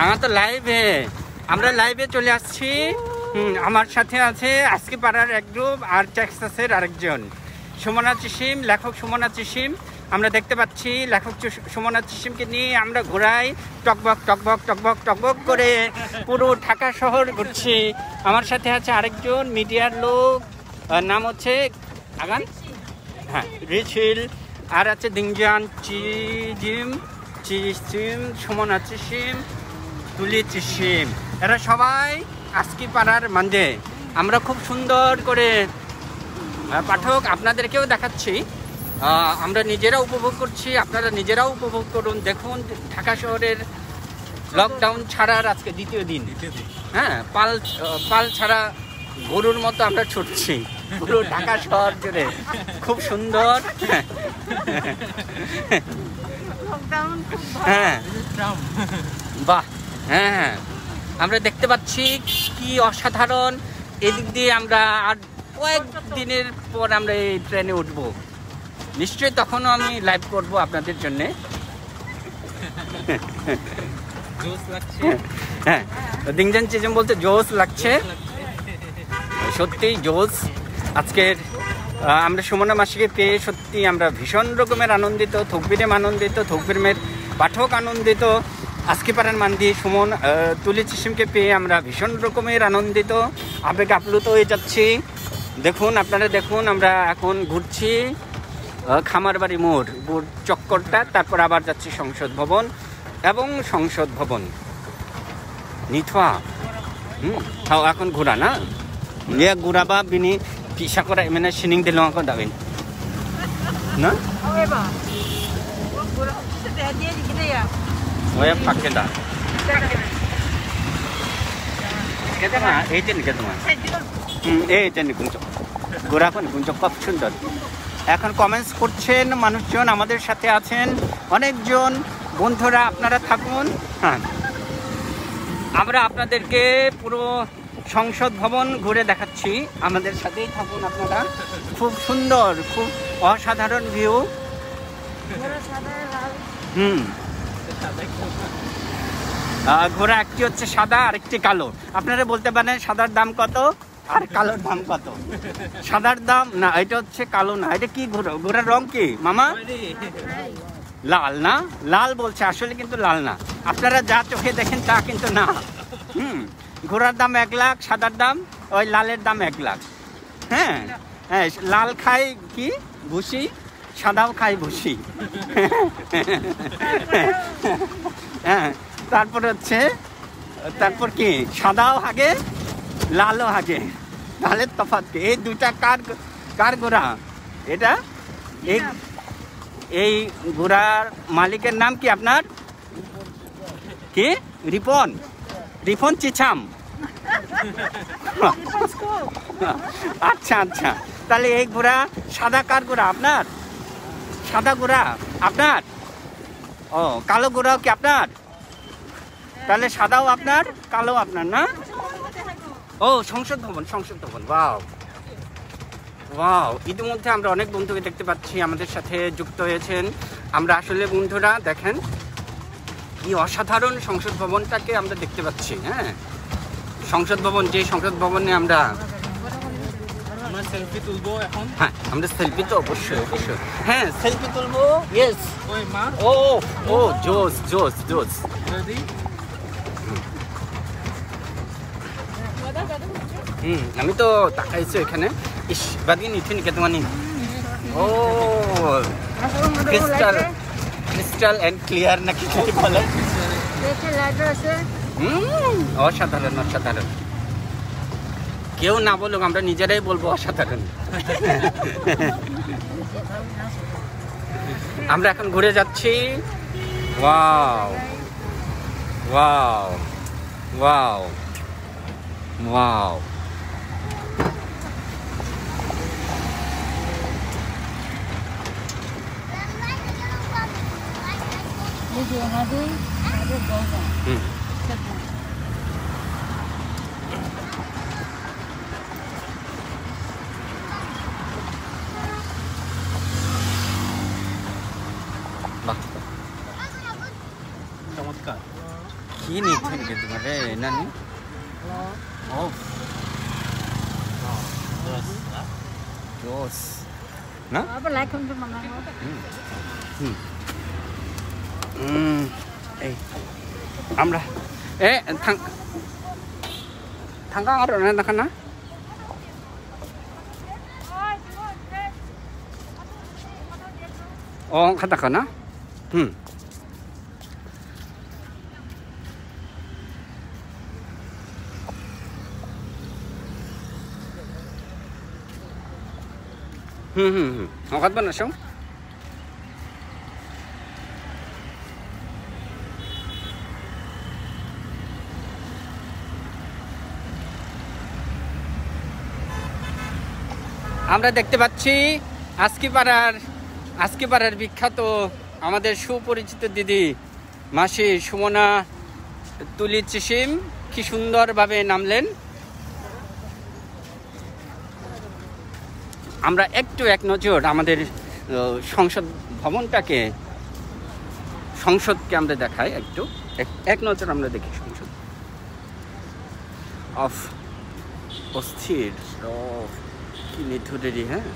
আমার তো লাইভে আমরা লাইভে চলে আসছি। আমার সাথে আছে আজকে পাড়ার এক গ্রুপ আর টেক্সাসের আরেকজন সুমনা চিসিম, লেখক সুমনা চিসিম। আমরা দেখতে পাচ্ছি লেখক সুমনা চিসিমকে নিয়ে আমরা ঘোরাই টকবক টকবক টকবক টকবক করে পুরো ঢাকা শহর ঘুরছি। আমার সাথে আছে আরেকজন মিডিয়ার লোক, নাম হচ্ছে আগান, হ্যাঁ রিচিল, আর আছে দিংজান চিজিম চিসিম, সুমনা চিসিম, তুলি চিসিম। এরা সবাই আজকে পাড়ার মাঝে। আমরা খুব সুন্দর করে পাঠক আপনাদেরকেও দেখাচ্ছি, আমরা নিজেরা উপভোগ করছি, আপনারা নিজেরাও উপভোগ করুন। দেখুন ঢাকা শহরের লকডাউন ছাড়ার আজকে দ্বিতীয় দিন। হ্যাঁ, পাল ছাড়া গরুর মতো আমরা ছুটছি পুরো ঢাকা শহর জুড়ে। খুব সুন্দর। হ্যাঁ বাহ, হ্যাঁ হ্যাঁ আমরা দেখতে পাচ্ছি কি অসাধারণ। এদিক দিয়ে আমরা আর কয়েক দিনের পর আমরা এই ট্রেনে উঠবো, নিশ্চয়ই তখনও আমি লাইভ করব আপনাদের জন্য। হ্যাঁ, দিংজান চিজম বলতে জোস লাগছে, সত্যিই জোস। আজকের আমরা সুমনা মাসিকে পেয়ে সত্যি আমরা ভীষণ রকমের আনন্দিত, থকবিরেম আনন্দিত, থকবিরেমের পাঠক আনন্দিত। আজকে পাড়ার মান্দি সুমন তুলি চিসিমকে পেয়ে আমরা ভীষণ রকমের আনন্দিত, আবেগ আপ্লুত হয়ে যাচ্ছি। দেখুন আপনারা দেখুন, আমরা এখন ঘুরছি খামারবাড়ি মোড় চক্করটা, তারপর আবার যাচ্ছি সংসদ ভবন এবং সংসদ ভবন নিথা। এখন ঘোরা না ইয়ে ঘুরাবা বিনি পিসা করা মানে সিনিং দিল এখন দাবেন না ওই ফাঁকে দা কেটে না এইটা নি কেটে না এইটা নি গুঞ্চ ঘোরা কোন গুঞ্চ খুব সুন্দর। এখন কমেন্টস করছেন মানুষজন, আমাদের সাথে আছেন অনেকজন বন্ধুরা, আপনারা থাকুন। হ্যাঁ, আমরা আপনাদেরকে পুরো সংসদ ভবন ঘুরে দেখাচ্ছি, আমাদের সাথেই থাকুন আপনারা। খুব সুন্দর, খুব অসাধারণ ভিউ। ঘোড়া একটি হচ্ছে সাদা আর একটি কালো। আপনারা বলতে পারেন সাদার দাম কত আর কালোর দাম কত? সাদার দাম না, এটা হচ্ছে কালো না। এটা কি ঘোড়া? ঘোড়ার রং কি মামা? লাল না? লাল বলছে, আসলে কিন্তু লাল না। আপনারা যা চোখে দেখেন তা কিন্তু না। ঘোড়ার দাম 1 লাখ, সাদার দাম ওই লালের দাম 1 লাখ। হ্যাঁ হ্যাঁ, লাল খাই কি ভুসি, সাদাও খাই ভুসি। হ্যাঁ, তারপর হচ্ছে তারপর কি সাদাও হাগে লালও হাগে, তাহলে তফাৎ কি? এই দুইটা কার ঘোড়া? এটা এই ঘোড়ার মালিকের নাম কি আপনার? কি রিপন? রিপন চিছাম। আচ্ছা আচ্ছা, তাহলে এই ঘোড়া সাদা কার ঘোড়া? আপনার সাদা ঘোড়া আপনার? ও, কালো ঘোড়াও কি আপনার? তাহলে সাদাও আপনার, কালো আপনার না? ও, সংসদ ভবন, সংসদ ভবন। ওয়াও ওয়াও, ইতিমধ্যে আমরা অনেক বন্ধুকে দেখতে পাচ্ছি আমাদের সাথে যুক্ত হয়েছেন। আমরা আসলে বন্ধুরা দেখেন কি অসাধারণ সংসদ ভবনটাকে আমরা দেখতে পাচ্ছি। হ্যাঁ, সংসদ ভবন, যে সংসদ ভবনে আমরা সেলফি তুলবো এখন। হ্যাঁ, আমরা সেলফি তো অবশ্যই অবশ্যই, হ্যাঁ সেলফি তুলবো। ইয়েস, ও ও জোস জোস জোস। আমি তো তাকাইছি এখানে। ইস বাদি নিথিন কেতমানি। ও ক্রিস্টাল, ক্রিস্টাল এন্ড ক্লিয়ার নাকি বলে? অসাধারণ অসাধারণ, কেউ না বলুক আমরা নিজেরাই বলবো অসাধারণ। আমরা এখন ঘুরে যাচ্ছি। ওয়াও ওয়াও ওয়াও ওয়াও, চমৎকার। কি নিচ্ছে তোমার রে নানি? ও জোস না? এই আমরা থাঙ্গা আর দেখা না ও খাতা না। হুম হুম হুম হুম অকাত বানাস। আমরা দেখতে পাচ্ছি আজকে পাড়ার বিখ্যাত আমাদের সুপরিচিত দিদি মাসি সুমনা তুলি চিসিম কি সুন্দরভাবে নামলেন। আমরা একটু এক নজর আমাদের সংসদকে আমরা দেখাই, একটু এক নজর আমরা দেখি সংসদ। অস্থির কি নিঠুরেরই। হ্যাঁ